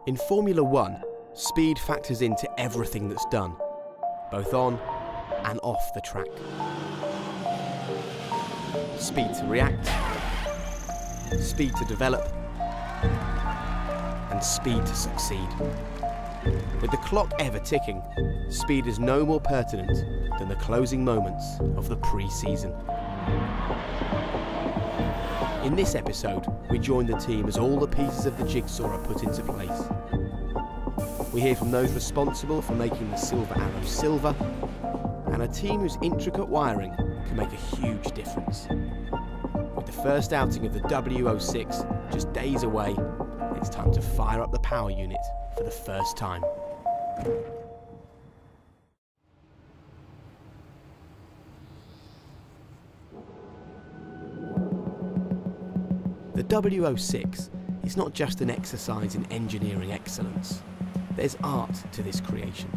In Formula One, speed factors into everything that's done, both on and off the track. Speed to react, speed to develop, and speed to succeed. With the clock ever ticking, speed is no more pertinent than the closing moments of the pre-season. In this episode, we join the team as all the pieces of the jigsaw are put into place. We hear from those responsible for making the Silver Arrow silver, and a team whose intricate wiring can make a huge difference. With the first outing of the W06 just days away, it's time to fire up the power unit for the first time. The W06 is not just an exercise in engineering excellence. There's art to this creation.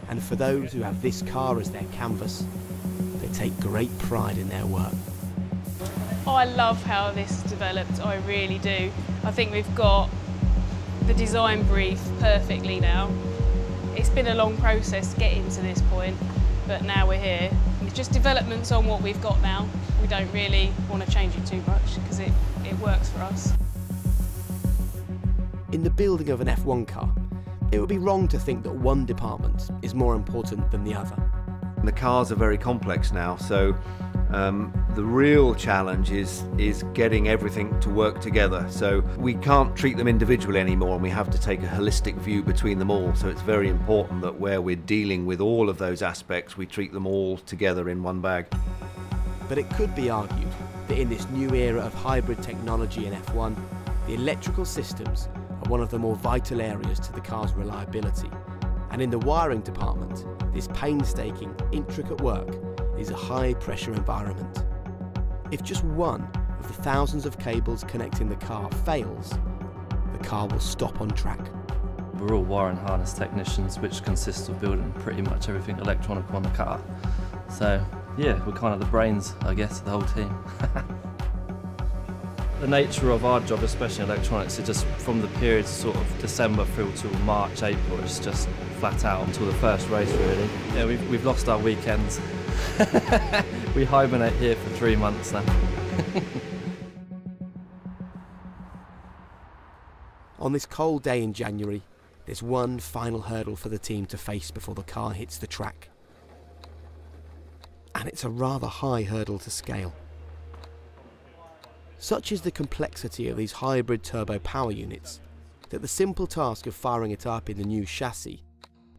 And for those who have this car as their canvas, they take great pride in their work. Oh, I love how this developed, I really do. I think we've got the design brief perfectly now. It's been a long process getting to this point, but now we're here. It's just developments on what we've got now. We don't really want to change it too much because it works for us. In the building of an F1 car, it would be wrong to think that one department is more important than the other. The cars are very complex now, so the real challenge is getting everything to work together. So we can't treat them individually anymore, and we have to take a holistic view between them all. So it's very important that where we're dealing with all of those aspects, we treat them all together in one bag. But it could be argued that in this new era of hybrid technology in F1, the electrical systems are one of the more vital areas to the car's reliability. And in the wiring department, this painstaking, intricate work is a high-pressure environment. If just one of the thousands of cables connecting the car fails, the car will stop on track. We're all wire and harness technicians, which consists of building pretty much everything electronic on the car. So, yeah, we're kind of the brains, I guess, of the whole team. The nature of our job, especially in electronics, is just from the period sort of December through till March, April, it's just flat out until the first race, really. Yeah, we've lost our weekends. We hibernate here for 3 months now. On this cold day in January, there's one final hurdle for the team to face before the car hits the track. And it's a rather high hurdle to scale. Such is the complexity of these hybrid turbo power units that the simple task of firing it up in the new chassis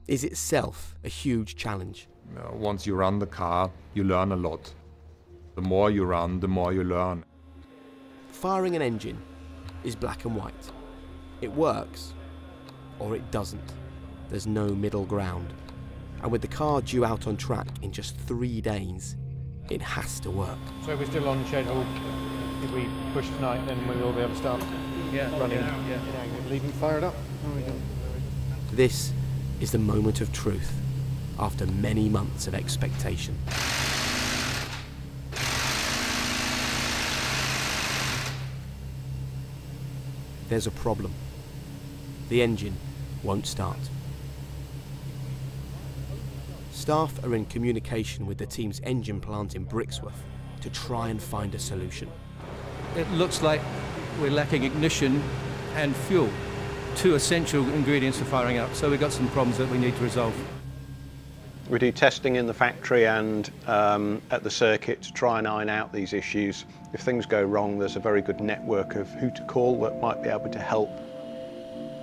is itself a huge challenge. Once you run the car, you learn a lot. The more you run, the more you learn. Firing an engine is black and white. It works, or it doesn't. There's no middle ground. And with the car due out on track in just 3 days, it has to work. So we're still on schedule. If we push tonight, then we will be able to start running. Yeah. Leave and fire it up. This is the moment of truth after many months of expectation. There's a problem. The engine won't start. Staff are in communication with the team's engine plant in Brixworth to try and find a solution. It looks like we're lacking ignition and fuel, 2 essential ingredients for firing up, so we've got some problems that we need to resolve. We do testing in the factory and at the circuit to try and iron out these issues. If things go wrong, there's a very good network of who to call that might be able to help.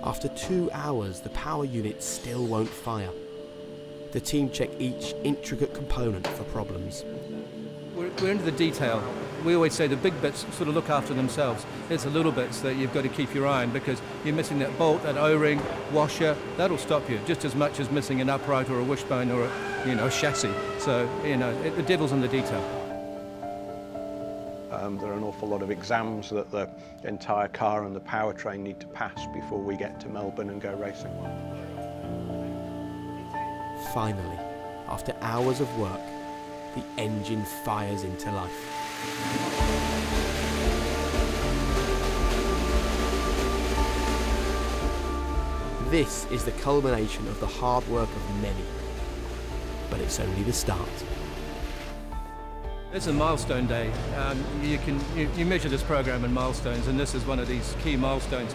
After 2 hours, the power unit still won't fire. The team check each intricate component for problems. We're into the detail. We always say the big bits sort of look after themselves. It's the little bits that you've got to keep your eye on, because you're missing that bolt, that O-ring, washer, that'll stop you just as much as missing an upright or a wishbone or a chassis. So, the devil's in the detail. There are an awful lot of exams that the entire car and the powertrain need to pass before we get to Melbourne and go racing. Finally, after hours of work, the engine fires into life. This is the culmination of the hard work of many, but it's only the start. It's a milestone day. You measure this program in milestones, and this is one of these key milestones.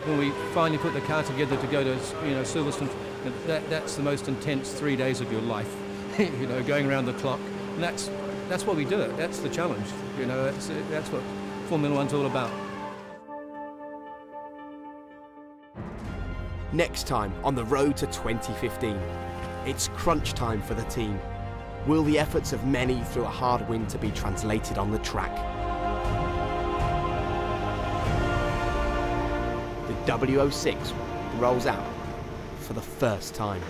When we finally put the car together to go to Silverstone, that's the most intense 3 days of your life. Going around the clock. And that's what we do. That's the challenge. That's what Formula One's all about. Next time on the road to 2015, it's crunch time for the team. Will the efforts of many through a hard winter be translated on the track? The W06 rolls out for the first time.